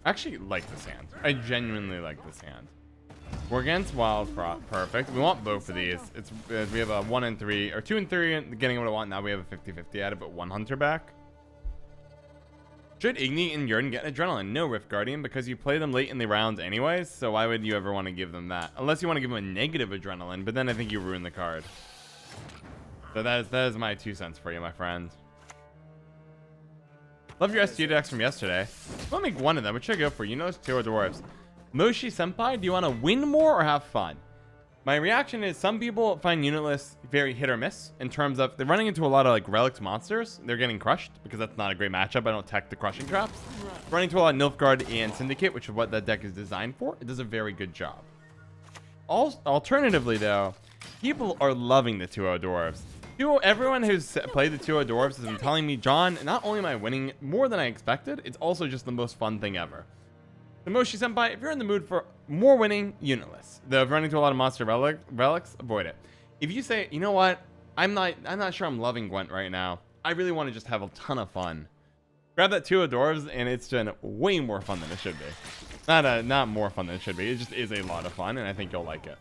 I actually like this hand. I genuinely like this hand. We're against Wild Prop. Perfect. We want both of these. It's we have a 1 and 3 or 2 and 3 getting what I want. Now we have a 50-50 at it, but 1 hunter back. Should Igni and Jurgen get adrenaline? No, Rift Guardian, because you play them late in the rounds anyways, so why would you ever want to give them that? Unless you want to give them a negative adrenaline, but then I think you ruin the card. So that is my 2 cents for you, my friend. Love your SG decks from yesterday. I'll make one of them. What should I go for? You know, it's 2 dwarves. Moshi Senpai, do you want to win more or have fun? My reaction is some people find Unitless very hit or miss in terms of they're running into a lot of like relics monsters. They're getting crushed because that's not a great matchup. I don't tech the crushing traps. Running into a lot of Nilfgaard and Syndicate, which is what that deck is designed for. It does a very good job. Alternatively, though, people are loving the 2-0 dwarves. Everyone who's played the 2-0 dwarves has been telling me, John, not only am I winning more than I expected, it's also just the most fun thing ever. The Moshi Senpai, if you're in the mood for more winning, Unitless. The running to a lot of monster relics, avoid it. If you say, you know what, I'm not sure I'm loving Gwent right now. I really want to just have a ton of fun. Grab that 2 dwarves, and it's been way more fun than it should be. Not more fun than it should be. It just is a lot of fun, and I think you'll like it.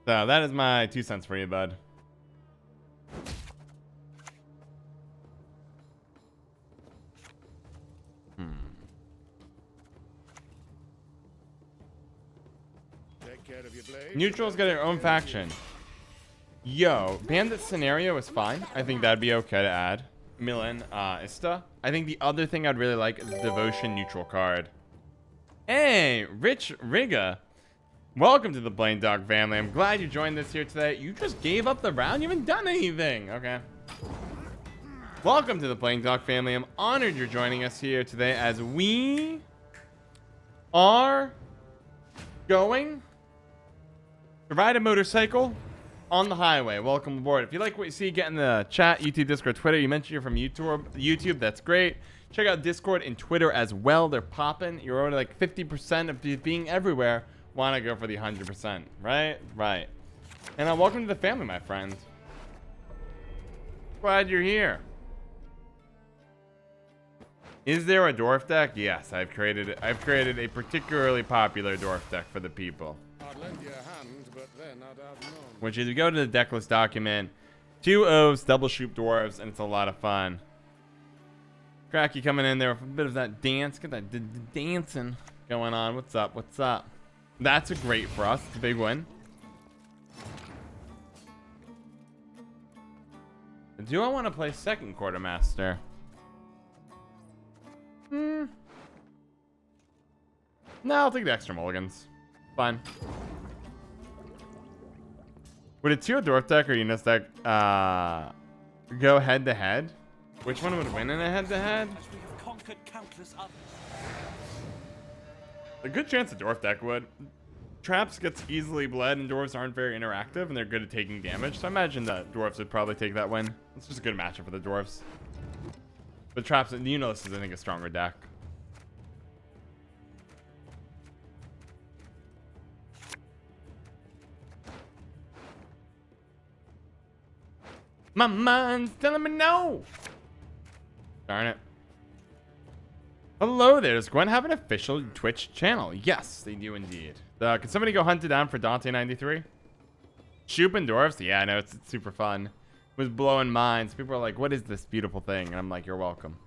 So that is my 2 cents for you, bud. Neutral's got their own faction. Yo, Bandit Scenario is fine. I think that'd be okay to add. Milan, Ista. I think the other thing I'd really like is the Devotion neutral card. Hey, Rich Riga. Welcome to the Blaine Dog family. I'm glad you joined us here today. You just gave up the round? You haven't done anything. Okay. Welcome to the Blaine Dog family. I'm honored you're joining us here today as we are going to ride a motorcycle on the highway. Welcome aboard. If you like what you see, get in the chat, YouTube, Discord, Twitter. You mentioned you're from YouTube. That's great. Check out Discord and Twitter as well. They're popping. You're already like 50% of being everywhere. Want to go for the 100%, right? Right. And welcome to the family, my friend. Glad you're here. Is there a dwarf deck? Yes, I've created a particularly popular dwarf deck for the people. I'd lend you a hand, but then I'd have none. Which is you go to the deck list document, 2 O's, double shoot dwarves, and it's a lot of fun. Cracky coming in there with a bit of that dance. Get that dancing going on. What's up? What's up? That's a great for us. It's a big win. Do I want to play second Quartermaster? No, I'll take the extra mulligans. Fine. Would a 2 dwarf deck or Eunice deck go head to head? Which one would win in a head to head? A good chance a dwarf deck would. Traps gets easily bled and dwarves aren't very interactive and they're good at taking damage. So I imagine that dwarves would probably take that win. It's just a good matchup for the dwarves. But traps, you know, this is I think a stronger deck. My mind's telling me no. Darn it. Hello there. Does Gwen have an official Twitch channel? Yes, they do indeed. Can somebody go hunt it down for Dante93? Shoop and Dwarfs? Yeah, I know. It's super fun. It was blowing minds. People are like, what is this beautiful thing? And I'm like, you're welcome.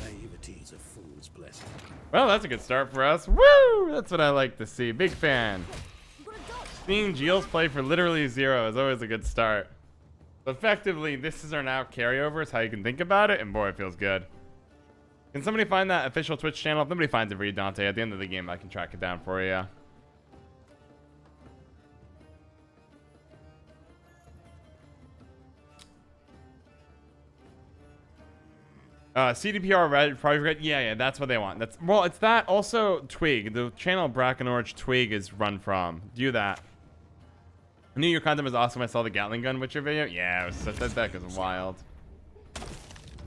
Naivety is a fool's blessing. Well, that's a good start for us. Woo! That's what I like to see. Big fan. Seeing Geels play for literally 0 is always a good start. So effectively, this is our now carryover. Is how you can think about it. And boy, it feels good. Can somebody find that official Twitch channel? If nobody finds it for you, Dante, at the end of the game, I can track it down for you. CDPR Red Project. Yeah, that's what they want. That's well, it's that also Twig. The channel Bracken Orange Twig is run from. Do that. I knew your content was awesome. I saw the Gatling gun Witcher video. Yeah, it was, that deck is wild.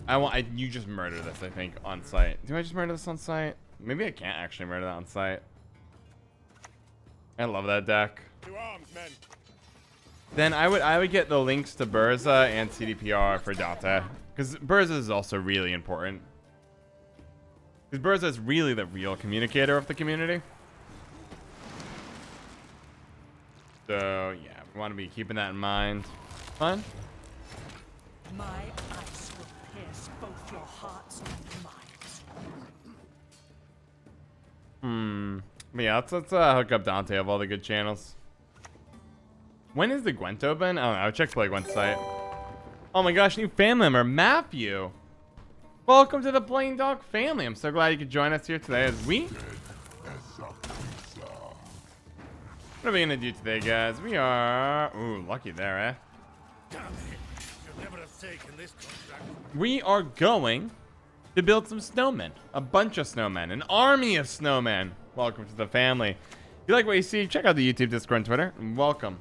You just murder this, I think, on site. Do I just murder this on site? Maybe I can't actually murder that on site. I love that deck. To arms, men. then I would get the links to Burza and CDPR for Dante, because Burza is also really important. Because Burza is really the real communicator of the community. So yeah, we want to be keeping that in mind. Fun. My ice will pierce both your hearts and minds. But yeah, let's hook up Dante of all the good channels. When is the Gwent open? I don't know. Check Play Gwent site. Oh my gosh, new family member, Matthew. Welcome to the Plain Dog family. I'm so glad you could join us here today as we... What are we gonna do today, guys? We are... Ooh, lucky there, eh? Damn it. Should never have taken this contract. We are going to build some snowmen. A bunch of snowmen. An army of snowmen. Welcome to the family. If you like what you see, check out the YouTube, Discord, and Twitter. And welcome.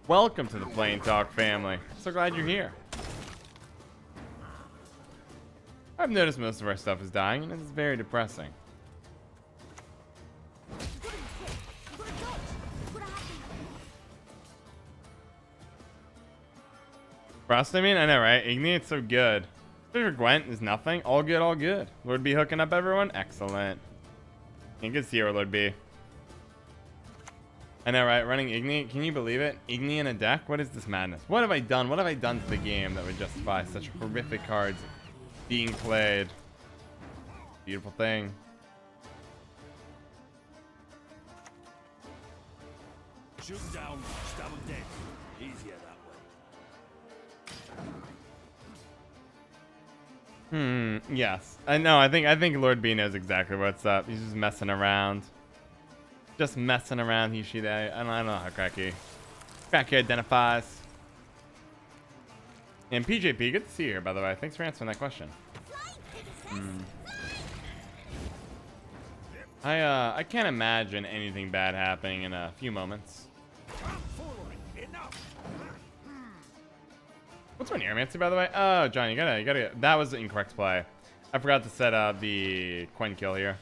Welcome to the Plain Talk family. So glad you're here. I've noticed most of our stuff is dying, and it's very depressing. Frost, I mean? I know, right? Igni, it's so good. Especially for Gwent is nothing. All good, all good. Lord B hooking up everyone? Excellent. You can see her, Lord B. I know, right? Running Igni. Can you believe it? Igni in a deck? What is this madness? What have I done? What have I done to the game that would justify such horrific cards being played? Beautiful thing. Shoot down, stab him dead. Easier that way. Yes. I know. I think Lord B knows exactly what's up. He's just messing around. Just messing around, he, she, they. I don't know how Cracky identifies. And PJP, good to see you here, by the way. Thanks for answering that question. I can't imagine anything bad happening in a few moments. What's my Neuromancy, by the way? Oh, John, you gotta. That was the incorrect play. I forgot to set up the Quen kill here.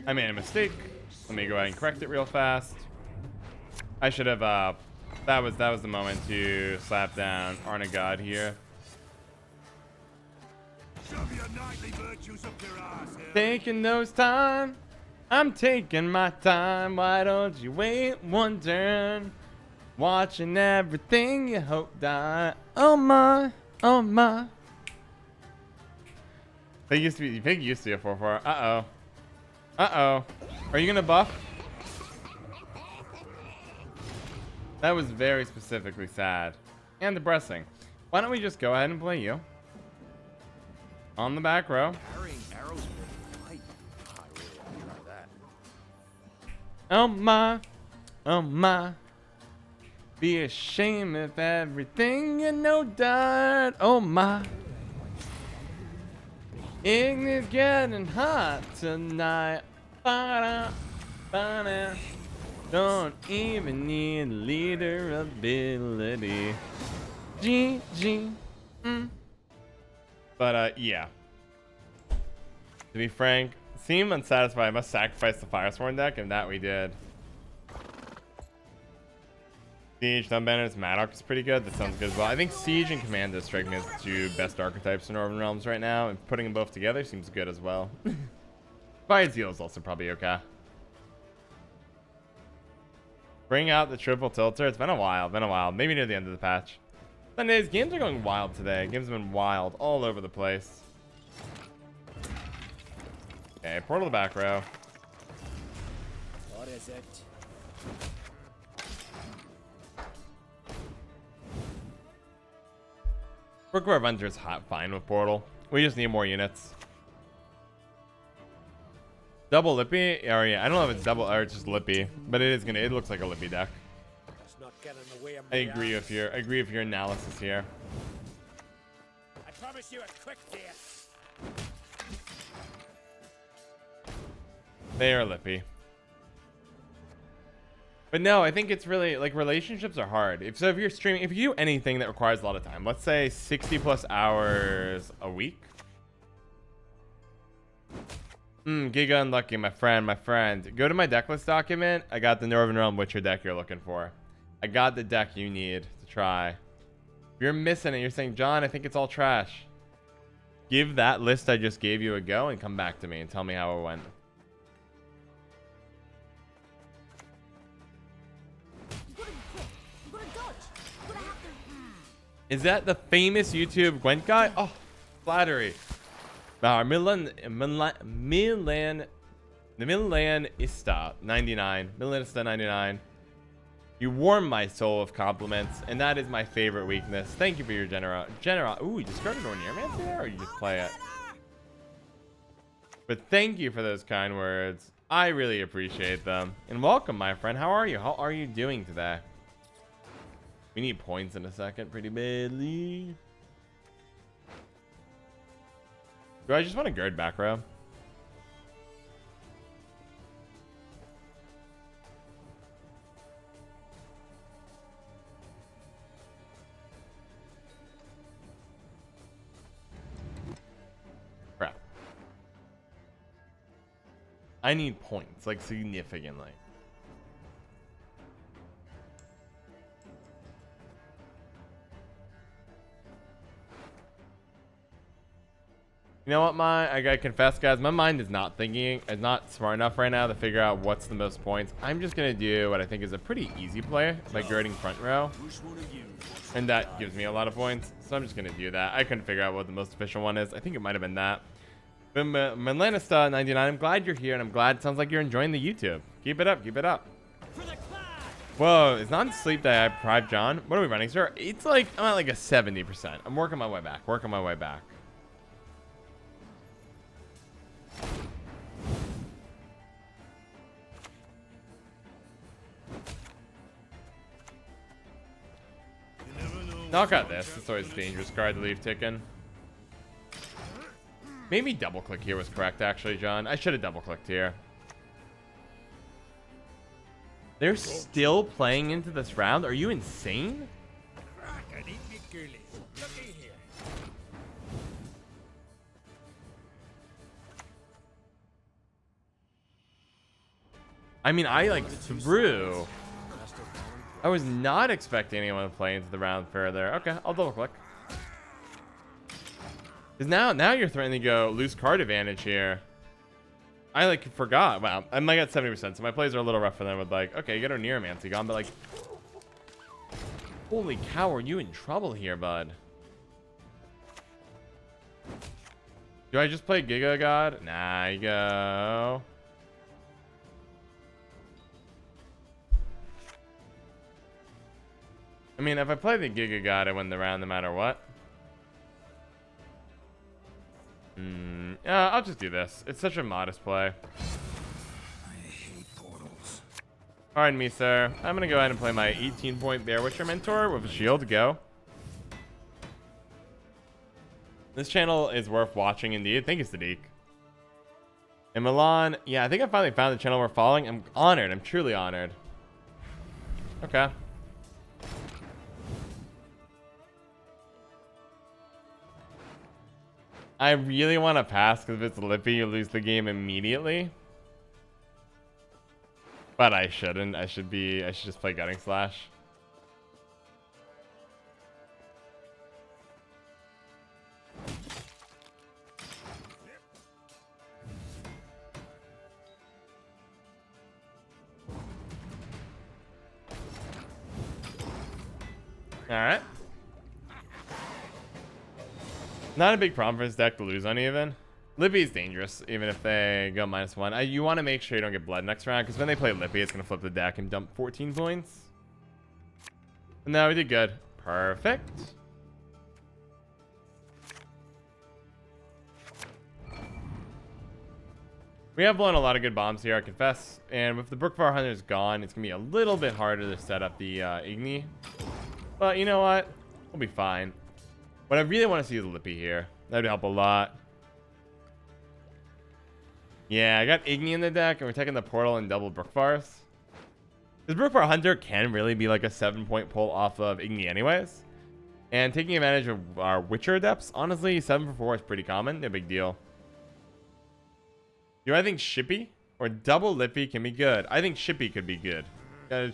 I made a mistake. Let me go ahead and correct it real fast. I should have. That was the moment to slap down Arnaghad here. Shove your knightly virtues up your ass here. Taking those time. I'm taking my time. Why don't you wait one turn? Watching everything you hope die. Oh my, oh my. They used to be. Pig used to be a 4/4. Uh oh. Are you gonna buff? That was very specifically sad and depressing. Why don't we just go ahead and play you on the back row? Carrying arrows with light. I really want to try that. Oh my, oh my. Be a shame if everything you know died. Oh my. Igni's getting hot tonight. Ba-da, ba-da. Don't even need leader ability. GG. But yeah. To be frank, seem unsatisfied. I must sacrifice the Firesworn deck, and that we did. Siege, Dunbanners, Maddox is pretty good. That sounds good as well. I think Siege and Commando strike me as the two best archetypes in Northern Realms right now, and putting them both together seems good as well. Fire Zeal is also probably okay. Bring out the triple tilter. It's been a while. Maybe near the end of the patch. Sundays, games are going wild today. Games have been wild all over the place. Okay, portal to the back row. What is it? Brookwood Avenger's fine with portal. We just need more units. Double Lippy? Or yeah, I don't know if it's double or it's just Lippy, but it looks like a Lippy deck. That's not getting in the way of I agree with your analysis here. I promise you a quick death. They are Lippy. But no, I think it's really like relationships are hard. If you're streaming, if you do anything that requires a lot of time, let's say 60 plus hours a week. Giga Unlucky, my friend. Go to my decklist document. I got the Northern Realm Witcher deck you're looking for. I got the deck you need to try. If you're missing it, you're saying, John, I think it's all trash. Give that list I just gave you a go and come back to me and tell me how it went. Is that the famous YouTube Gwent guy? Oh, flattery. Milanista 99. Milanista 99. You warm my soul with compliments, and that is my favorite weakness. Thank you for your Ooh, you discarded Orneermancer there, or you just play it? But thank you for those kind words. I really appreciate them. And welcome, my friend. How are you? How are you doing today? We need points in a second, pretty badly. Do I just want to guard back row? Crap. I need points, like significantly. You know what, I gotta confess, guys, my mind is not smart enough right now to figure out what's the most points. I'm just gonna do what I think is a pretty easy play by girding front row. And that gives me a lot of points, so I'm just gonna do that. I couldn't figure out what the most efficient one is. I think it might have been that. But Milanista 99, I'm glad you're here, and I'm glad it sounds like you're enjoying the YouTube. Keep it up, keep it up. Whoa, it's not sleep that I deprived John. What are we running, sir? It's like, I'm at like a 70%. I'm working my way back, Knock out this. It's always a dangerous card to leave ticking. Maybe double click here was correct, actually, John. I should have double clicked here. They're still playing into this round? Are you insane? I mean, I like threw. I was not expecting anyone to play into the round further. Okay, I'll double click. Because now you're threatening to go lose card advantage here. I like forgot. Wow, I'm like at 70%, so my plays are a little rougher than I would like. Okay, you get our Neuromancy gone, but like, holy cow, are you in trouble here, bud? Do I just play Giga God? Nah, you go. I mean, if I play the Giga God, I win the round no matter what. I'll just do this. It's such a modest play. I hate portals. Pardon me, sir. I'm going to go ahead and play my 18-point Bear Witcher Mentor with a shield to go. This channel is worth watching indeed. Thank you, Sadiq. And Milan, yeah, I think I finally found the channel we're following. I'm honored. I'm truly honored. Okay. I really want to pass because if it's Lippy, you lose the game immediately. But I shouldn't. I should just play Gutting Slash. All right. Not a big problem for this deck to lose on even. Lippy is dangerous, even if they go -1. You want to make sure you don't get blood next round, because when they play Lippy, it's going to flip the deck and dump 14 points. And now we did good. Perfect. We have blown a lot of good bombs here, I confess. And with the Brookfire Hunters gone, it's going to be a little bit harder to set up the Igni. But you know what? We'll be fine. What I really want to see is Lippy here. That would help a lot. Yeah, I got Igni in the deck, and we're taking the portal and double Brookfires. This Brookfire Hunter can really be like a 7-point pull off of Igni anyways. And taking advantage of our Witcher Adepts, honestly, 7 for 4 is pretty common. No big deal. Do I think Shippy or double Lippy can be good? I think Shippy could be good.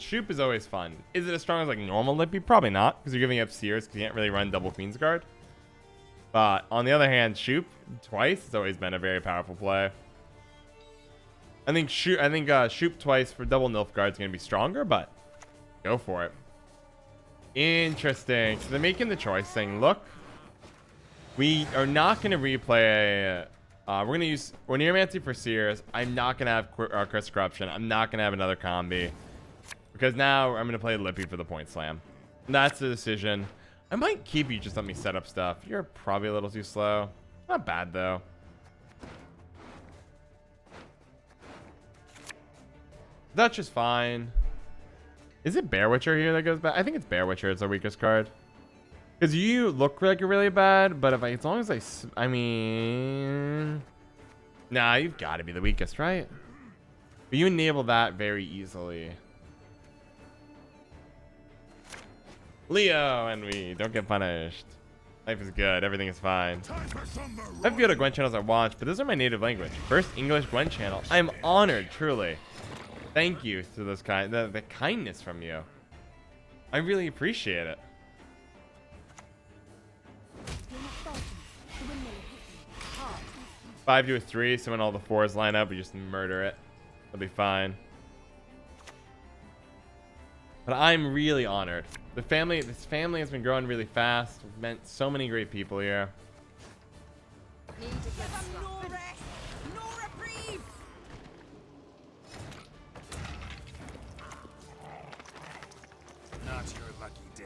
Shoop is always fun. Is it as strong as like normal Lippy? Probably not, because you're giving up Sears because you can't really run double Queen's Guard. But on the other hand, Shoop twice has always been a very powerful play. I think Shoop twice for double Nilfgaard is going to be stronger, but go for it. Interesting. So they're making the choice saying, look, we are not going to replay. We're going to use Neomancy for Sears. I'm not going to have Curse Corruption. I'm not going to have another combi. Because now I'm going to play Lippy for the Pointslam. That's the decision. I might keep you, just let me set up stuff. You're probably a little too slow. Not bad, though. That's just fine. Is it Bear Witcher here that goes back? I think it's Bear Witcher. It's our weakest card. Because you look like you're really bad, but if as long as I mean... Nah, you've got to be the weakest, right? But you enable that very easily. Leo, and we don't get punished. Life is good. Everything is fine. I have few other Gwent channels I watch, but those are my native language. First English Gwent channel. I'm honored, truly. Thank you to those the kindness from you. I really appreciate it. Five to a 3, so when all the 4s line up, we just murder it. It'll be fine. But I'm really honored. This family has been growing really fast. We've met so many great people here. Not your lucky day.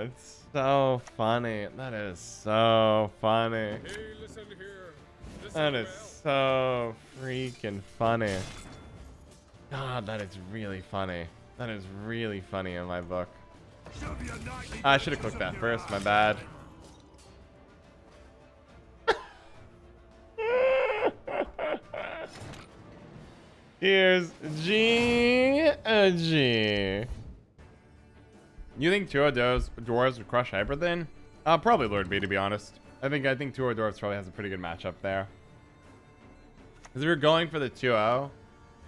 It's so funny. That is so funny. Hey, listen here. That is so freaking funny. God, that is really funny. That is really funny in my book. I should have clicked that first. My bad. Here's G. You think two dwarves would crush Hyperthin? Probably Lord B, to be honest. I think two dwarves probably has a pretty good matchup there. Because if you're going for the 2-0,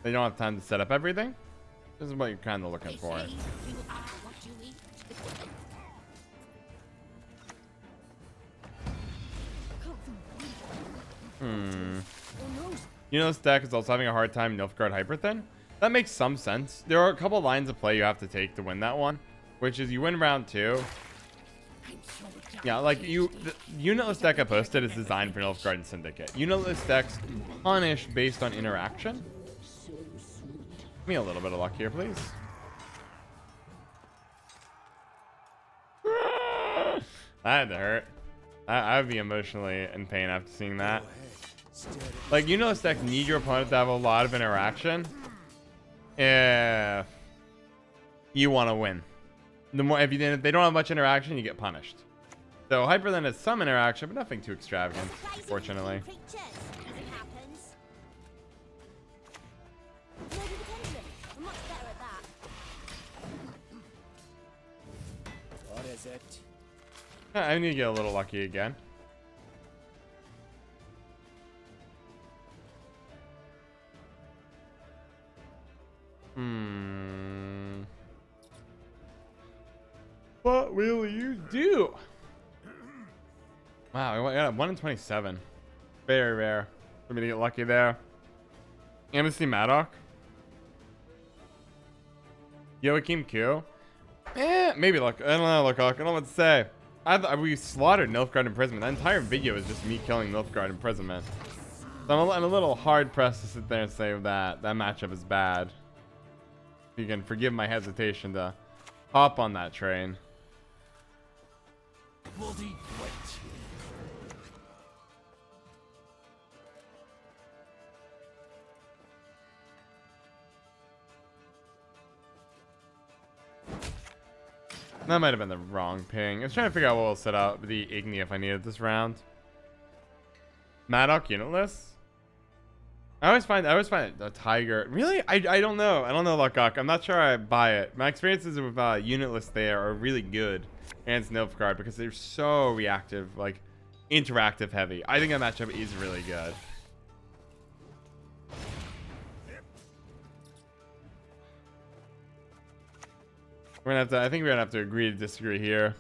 they don't have time to set up everything. This is what you're kind of looking for. You know, this deck is also having a hard time Nilfgaard Hyperthin. That makes some sense. There are a couple lines of play you have to take to win that one, which is you win round 2. Yeah, like you know, this deck I posted is designed for Nilfgaard and Syndicate. You know, this deck's punished based on interaction. Give me a little bit of luck here, please. That had to hurt. I would be emotionally in pain after seeing that. Like, you know, this deck needs your opponent to have a lot of interaction if you want to win. The more, if they don't have much interaction, you get punished. So Hyperthin has some interaction, but nothing too extravagant, unfortunately. What is it? I need to get a little lucky again. What will you do? Wow, I got 1 in 27. Very rare for me to get lucky there. Amnesty Maddock. Joachim Q. Maybe luck. I don't know, luck. I don't know what to say. We slaughtered Nilfgaard Imprisonment. That entire video is just me killing Nilfgaard Imprisonment. So I'm a little hard pressed to sit there and say that matchup is bad. You can forgive my hesitation to hop on that train. Bloody Gwent. That might have been the wrong ping. I was trying to figure out what we'll set up the Igni if I needed this round. Maddock unitless. I always find a tiger. Really? I don't know. I don't know, Luckok. I'm not sure I buy it. My experiences with unitless there are really good against Nilfgaard because they're so reactive, like interactive heavy. I think that matchup is really good. We're gonna have to. I think we're gonna have to agree to disagree here.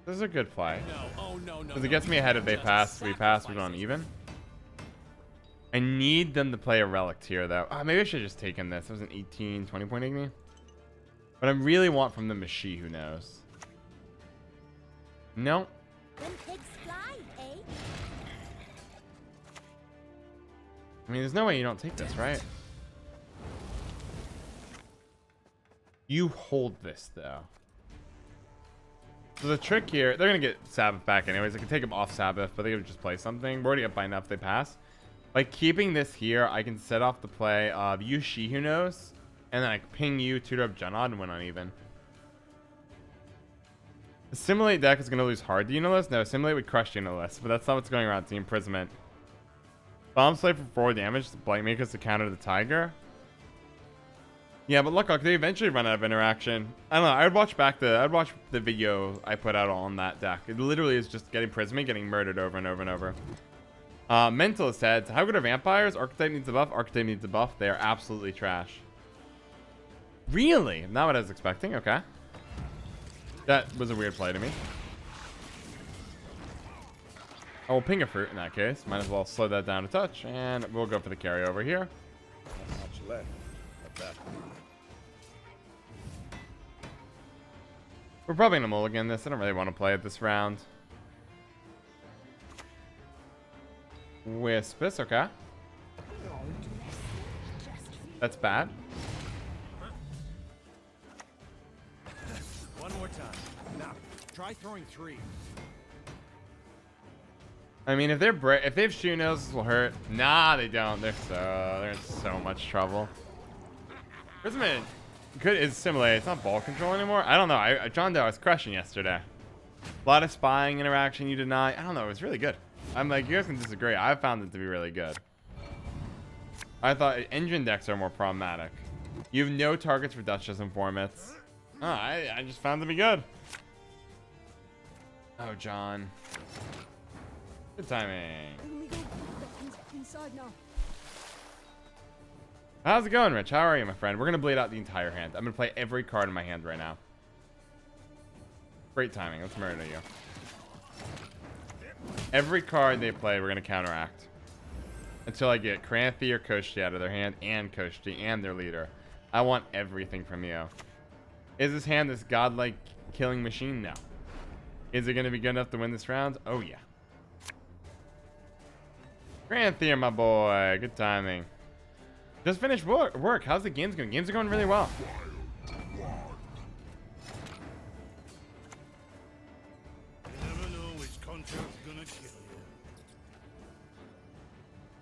This is a good play. Because it gets me ahead if they pass. We pass, we're on even. I need them to play a relic here, though. Maybe I should have just taken this. It was an 18, 20 point Igni. But I really want from them a she, who knows. No. When pigs fly, eh? I mean, there's no way you don't take this, right? You hold this, though. So the trick here, they're going to get Sabbath back anyways. I can take them off Sabbath, but they could just play something. We're already up by enough if they pass. By keeping this here, I can set off the play of you she who knows, and then I can ping you, tutor up Junod, and win uneven. The Simulate deck is going to lose hard to Unitless. No, Simulate would crush Unitless, but that's not what's going around. It's the Imprisonment. Bomb Slay for 4 damage to Blight Makers to counter the Tiger. Yeah, but look, they eventually run out of interaction. I don't know. I'd watch the video I put out on that deck. It literally is just getting Prism, getting murdered over and over and over. Mentalist heads. How good are vampires? Archetype needs a buff. Archetype needs a buff. They are absolutely trash. Really? Not what I was expecting. Okay. That was a weird play to me. I will ping a fruit in that case. Might as well slow that down a touch, and we'll go for the carry over here. Not much left of that. We're probably gonna mulligan this. I don't really want to play it this round. Wispus, okay. That's bad. One more time. Now, try throwing 3. I mean, if they have shoe nose, this will hurt. Nah, they don't. They're in so much trouble. Prism is Simulate. It's not ball control anymore. I don't know. John Doe was crushing yesterday. A lot of spying interaction you deny. I don't know. It was really good. I'm like, you guys can disagree. I found it to be really good. I thought engine decks are more problematic. You have no targets for Duchess and formats. Oh, I just found it to be good. Oh, John. Good timing. Inside now. How's it going, Rich? How are you, my friend? We're going to bleed out the entire hand. I'm going to play every card in my hand right now. Great timing. Let's murder you. Every card they play, we're going to counteract. Until I get Kranthy or Koshchey out of their hand, and Koshchey, and their leader. I want everything from you. Is this hand this godlike killing machine? No. Is it going to be good enough to win this round? Oh, yeah. Kranthy, my boy. Good timing. Just finished work. How's the games going? Games are going really well.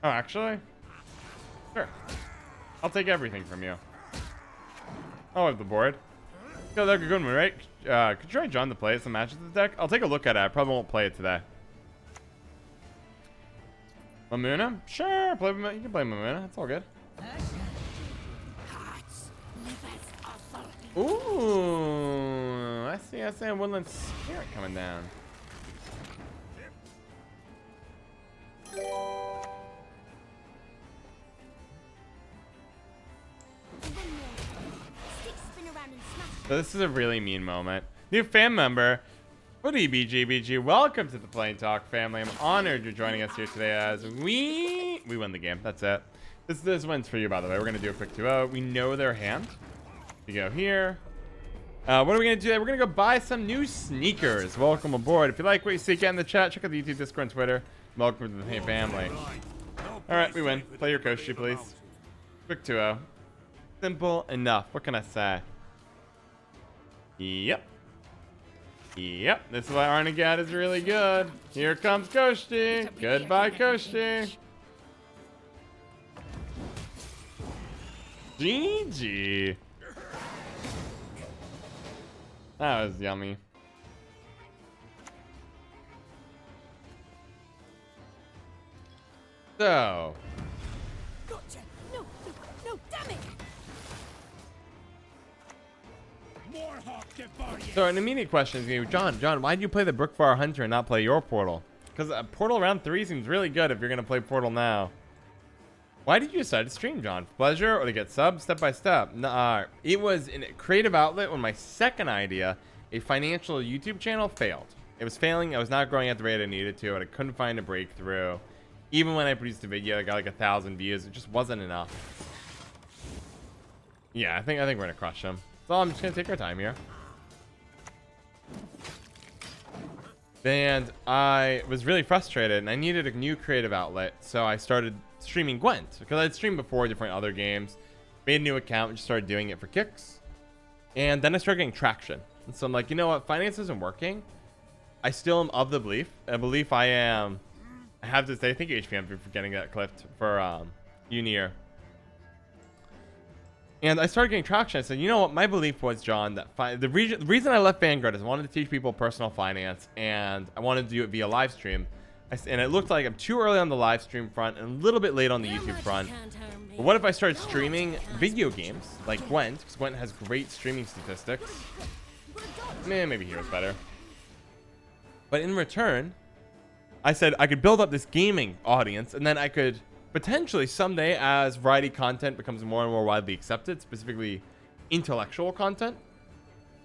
Oh, actually? Sure. I'll take everything from you. I'll have the board. Yeah, that's a good one, right? Could you try John to play some matches of the deck? I'll take a look at it. I probably won't play it today. Mamuna? Sure, you can play Mamuna. It's all good. Ooh, I see a Woodland Spirit coming down. So this is a really mean moment. New fan member, Woody BGBG. Welcome to the Plain Talk family. I'm honored you're joining us here today as we win the game. That's it. This wins for you, by the way. We're gonna do a quick 2-0. We know their hand. We go here. What are we gonna do today? We're gonna go buy some new sneakers. Welcome aboard. If you like what you see, get in the chat. Check out the YouTube, Discord, and Twitter. Welcome to the family. All right, we win. Play your Koshchey, please. Quick 2-0. Simple enough. What can I say? Yep. Yep. This is why Arnaghad is really good. Here comes Koshchey. Goodbye, Koshchey. GG. That was yummy. So, Gotcha. No, no, no, damn it. so an immediate question is going to be, John, why did you play the Brookfire Hunter and not play your Portal? Because Portal round 3 seems really good if you're going to play Portal now. Why did you decide to stream, John? For pleasure or to get subs? Step by step. It was a creative outlet when my second idea, a financial YouTube channel, failed. It was failing. I was not growing at the rate I needed to, and I couldn't find a breakthrough. Even when I produced a video, I got like 1,000 views. It just wasn't enough. Yeah, I think we're gonna crush them. So I'm just gonna take our time here. And I was really frustrated, and I needed a new creative outlet, so I started streaming Gwent, because I'd streamed before different other games. Made a new account and just started doing it for kicks. And then I started getting traction. And so I'm like, you know what? Finance isn't working. I still am of the belief. A belief I have to say, thank you, HPM, for getting that clipped for Unir. And I started getting traction. I said, you know what? My belief was, John, that the reason I left Vanguard is I wanted to teach people personal finance, and I wanted to do it via live stream. And it looked like I'm too early on the live stream front and a little bit late on the YouTube front. But what if I started streaming video games like Gwent? Because Gwent has great streaming statistics. Maybe Hero's better. But in return, I said I could build up this gaming audience, and then I could potentially someday, as variety content becomes more and more widely accepted, specifically intellectual content,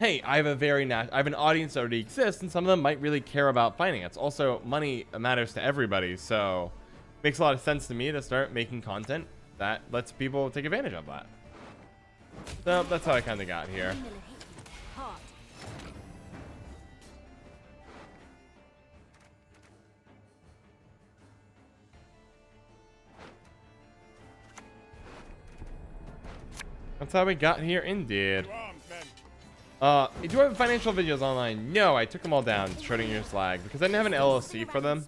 hey, I have an audience that already exists, and some of them might really care about finance. Also, money matters to everybody, so it makes a lot of sense to me to start making content that lets people take advantage of that. So that's how I kind of got here. That's how we got here, indeed. Do I have financial videos online? No, I took them all down, Schrodinger's lag, because I didn't have an LLC for them.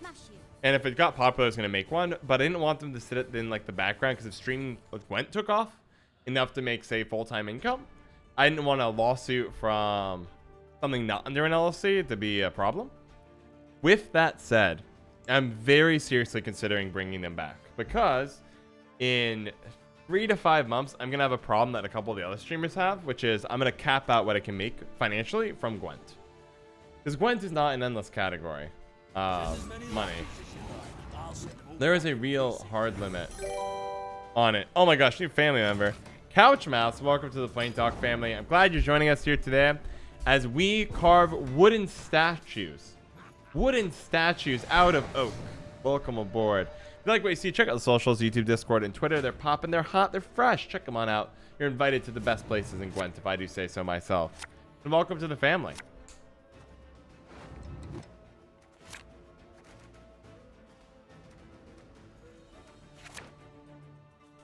And if it got popular, I was going to make one, but I didn't want them to sit in like the background, because if streaming with Gwent took off enough to make, say, full-time income, I didn't want a lawsuit from something not under an LLC to be a problem. With that said, I'm very seriously considering bringing them back, because in 3 to 5 months, I'm going to have a problem that a couple of the other streamers have, which is I'm going to cap out what I can make financially from Gwent. Because Gwent is not an endless category of money. There is a real hard limit on it. Oh my gosh, new family member. Couch Mouse, welcome to the Plain Talk family. I'm glad you're joining us here today as we carve wooden statues. Wooden statues out of oak. Welcome aboard. If you like what you see, check out the socials, YouTube, Discord, and Twitter. They're popping, they're hot, they're fresh. Check them on out. You're invited to the best places in Gwent, if I do say so myself. And welcome to the family.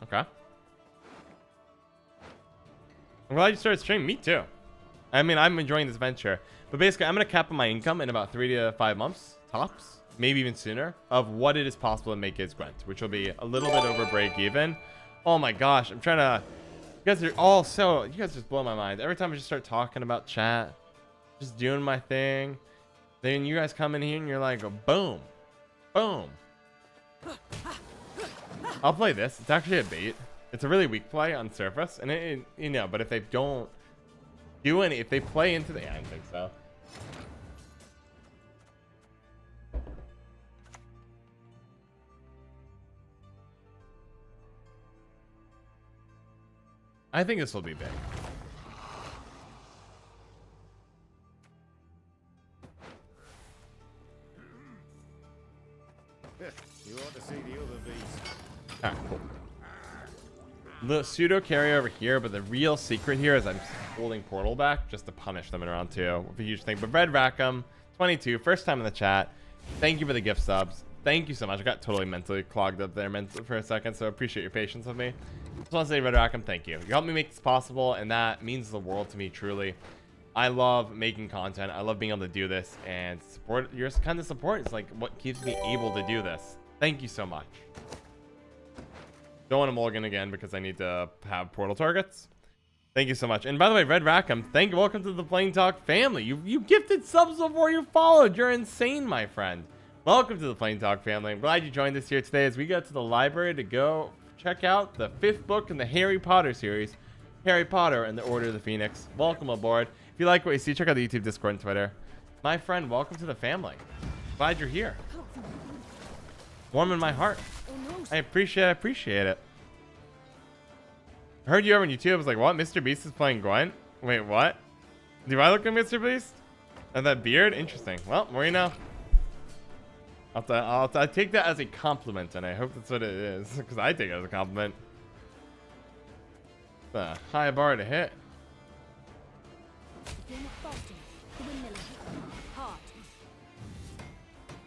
Okay. I'm glad you started streaming. Me too. I mean, I'm enjoying this venture. But basically, I'm going to cap my income in about 3 to 5 months, tops. Maybe even sooner, of what it is possible to make as Gwent, which will be a little bit over break even. Oh my gosh, I'm trying to, you guys are all so, you guys just blow my mind. Every time I just start talking about chat, just doing my thing, then you guys come in here and you're like, boom, boom. I'll play this. It's actually a bait. It's a really weak play on surface, and you know, but if they don't do any, if they play into the, yeah, I don't think so. I think this will be big. You ought to see the other beast. Alright, cool. The pseudo carry over here, but the real secret here is I'm holding Portal back just to punish them in round 2. With a huge thing. But Red Rackham, 22, first time in the chat. Thank you for the gift subs. Thank you so much. I got totally mentally clogged up there for a second, so appreciate your patience with me. Just want to say, Red Rackham, thank you. You helped me make this possible, and that means the world to me, truly. I love making content. I love being able to do this, and support. Your kind of support is like what keeps me able to do this. Thank you so much. Don't want to mulligan again because I need to have portal targets. Thank you so much. And by the way, Red Rackham, welcome to the Plain Talk family. You gifted subs before you followed. You're insane, my friend. Welcome to the Plain Talk family. I'm glad you joined us here today as we go to the library to go check out the 5th book in the Harry Potter series, Harry Potter and the Order of the Phoenix. Welcome aboard. If you like what you see, check out the YouTube, Discord, and Twitter. My friend, welcome to the family. Glad you're here. Warm in my heart. I appreciate it. I heard you over on YouTube. I was like, what? Mr. Beast is playing Gwent? Wait, what? Do I look like Mr. Beast? And that beard? Interesting. Well, more you know. I'll take that as a compliment, and I hope that's what it is, because I take it as a compliment. It's a high bar to hit.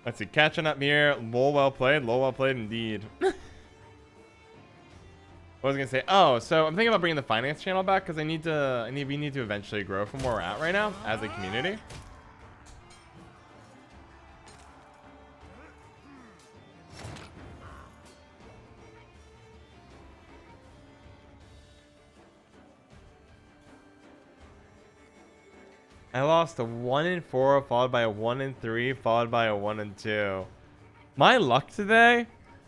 Let's see, catching up here. Lol, well played. Lol, well played indeed. What was I gonna say? Oh, so I'm thinking about bringing the finance channel back because we need to eventually grow from where we're at right now as a community. I lost a 1-4, followed by a 1-3, followed by a 1-2. My luck today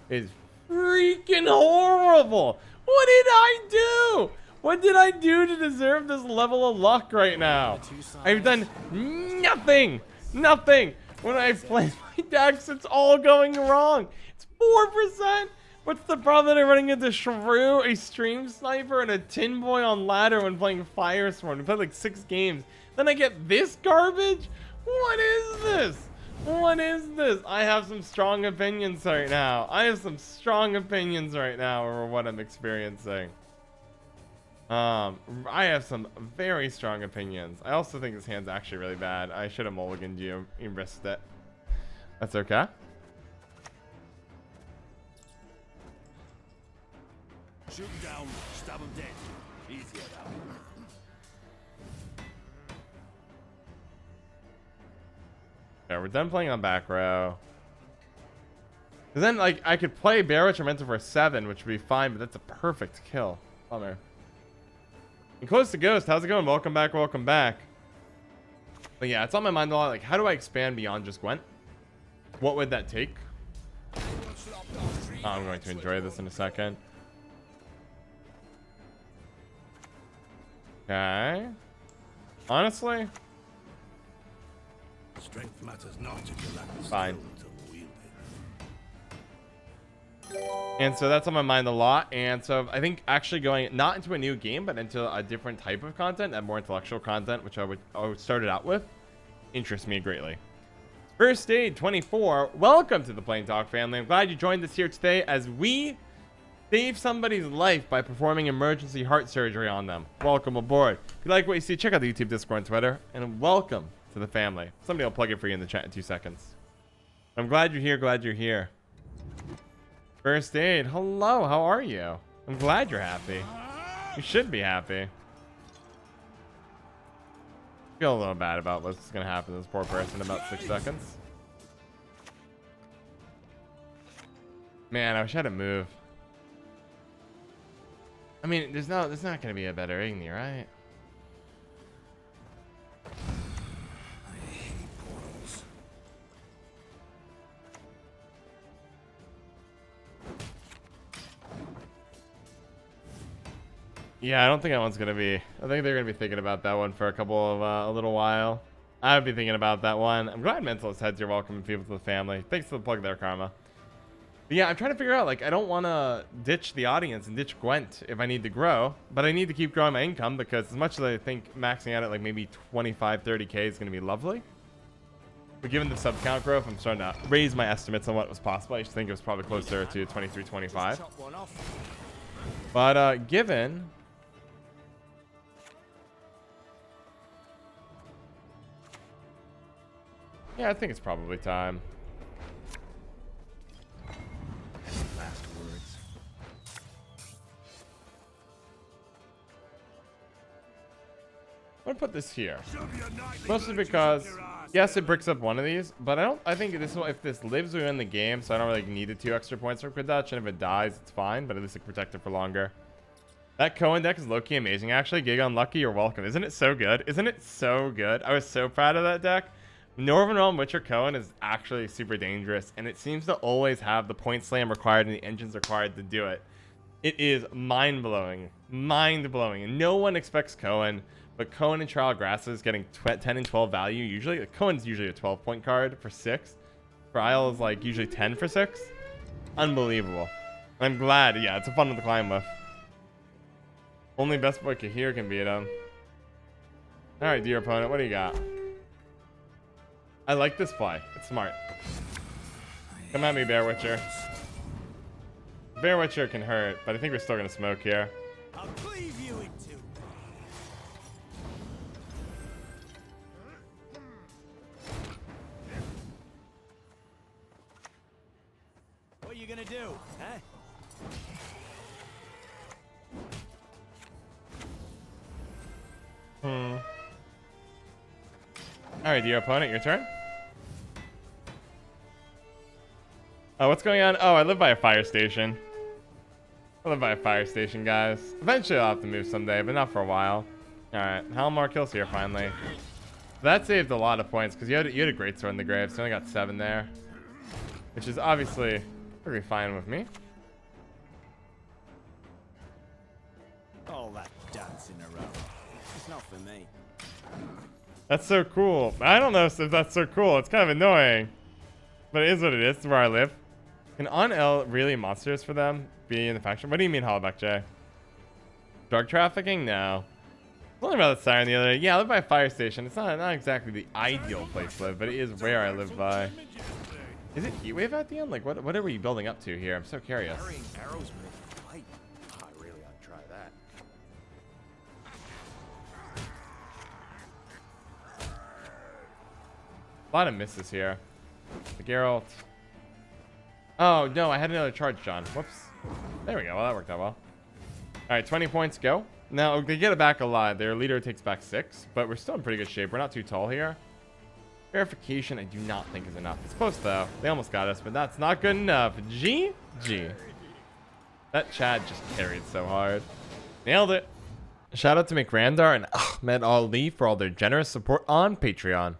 is freaking horrible. What did I do? What did I do to deserve this level of luck right now? I've done nothing. Nothing. When I play my decks, it's all going wrong. It's 4%. What's the problem that I'm running into Shrew, a Stream Sniper, and a Tin Boy on ladder when playing Firesworn? We played like 6 games. Then I get this garbage? What is this? What is this? I have some strong opinions right now. Over what I'm experiencing. I have some very strong opinions. I also think this hand's actually really bad. I should have mulliganed you and risked it. That's okay. Shoot him down, stab him dead. Easier that way. Yeah, we're done playing on back row. Cause then, like, I could play Bear Witch or Mentor for 7, which would be fine, but that's a perfect kill. Bummer. And Close to Ghost, how's it going? Welcome back, welcome back. But yeah, it's on my mind a lot. Like, how do I expand beyond just Gwent? What would that take? Oh, I'm going to enjoy this in a second. Okay. Honestly, Strength matters not if you lack the fine. skill to wield And so that's on my mind a lot. And so I think actually going not into a new game, but into a different type of content and more intellectual content, which I would start it out with, interests me greatly. First Aid 24, welcome to the Plain Talk family. I'm glad you joined us here today as we save somebody's life by performing emergency heart surgery on them. Welcome aboard. If you like what you see, check out the YouTube, Discord, and Twitter, and welcome to the family. Somebody will plug it for you in the chat in 2 seconds. I'm glad you're here. Glad you're here. First Aid, hello. How are you? I'm glad you're happy. You should be happy. I feel a little bad about what's gonna happen to this poor person in about 6 seconds. Man, I wish I had a move. I mean, there's not gonna be a better Igni, right? Yeah, I don't think that one's gonna be. I think they're gonna be thinking about that one for a little while. I would be thinking about that one. I'm glad Mentalist Heads are welcoming people to the family. Thanks for the plug there, Karma. But yeah, I'm trying to figure out, like, I don't want to ditch the audience and ditch Gwent if I need to grow, but I need to keep growing my income because as much as I think maxing out at like maybe 25, 30K is gonna be lovely. But given the sub count growth, I'm starting to raise my estimates on what was possible. I used to think it was probably closer to 23, 25. But given. Yeah, I think it's probably time. last words. I'm gonna put this here, mostly because yes, it bricks up one of these, but I think this will, if this lives within the game, so I don't really need the 2 extra points for Quick Dutch, and if it dies, it's fine, but at least it can protect it for longer. That Cohen deck is low-key amazing, actually. Gig Unlucky, you're welcome. Isn't it so good? Isn't it so good? I was so proud of that deck. Northern Realm Witcher Cohen is actually super dangerous, and it seems to always have the point slam required and the engines required to do it. It is mind-blowing. Mind-blowing. And no one expects Cohen, but Cohen and Trial Grasses getting 10 and 12 value usually. Like, Cohen's usually a 12-point card for 6. Trial is like usually 10 for 6. Unbelievable. I'm glad. Yeah, it's a fun one to climb with. Only best boy Kahir can beat him. Alright, dear opponent, what do you got? I like this play. It's smart. Come at me, Bear Witcher. Bear Witcher can hurt, but I think we're still gonna smoke here. I'll cleave you in two. What are you gonna do, huh? Alright, dear opponent, your turn. Oh, what's going on? Oh, I live by a fire station. I live by a fire station, guys. Eventually I'll have to move someday, but not for a while. Alright, Halmar kills here finally. That saved a lot of points, because you had a great sword in the grave, so you only got 7 there. Which is obviously pretty fine with me. All that dance in a row. It's not for me. That's so cool. I don't know if that's so cool. It's kind of annoying. But it is what it is. It's where I live. Can On-L really monsters for them be in the faction? What do you mean, Hollaback J? Drug trafficking? No. I was only about the siren the other day. Yeah, I live by a fire station. It's not exactly the ideal place to live, but it is where I live by. Is it Heatwave at the end? Like, what are we building up to here? I'm so curious. Carrying arrows makes fight. I really ought to try that. A lot of misses here. The Geralt. Oh, no, I had another charge, John. Whoops. There we go. Well, that worked out well. All right, 20 points, go. Now, they get it back a lot. Their leader takes back 6, but we're still in pretty good shape. We're not too tall here. Verification, I do not think is enough. It's close, though. They almost got us, but that's not good enough. GG. That Chad just carried so hard. Nailed it. Shout out to McRandar and Ahmed Ali for all their generous support on Patreon.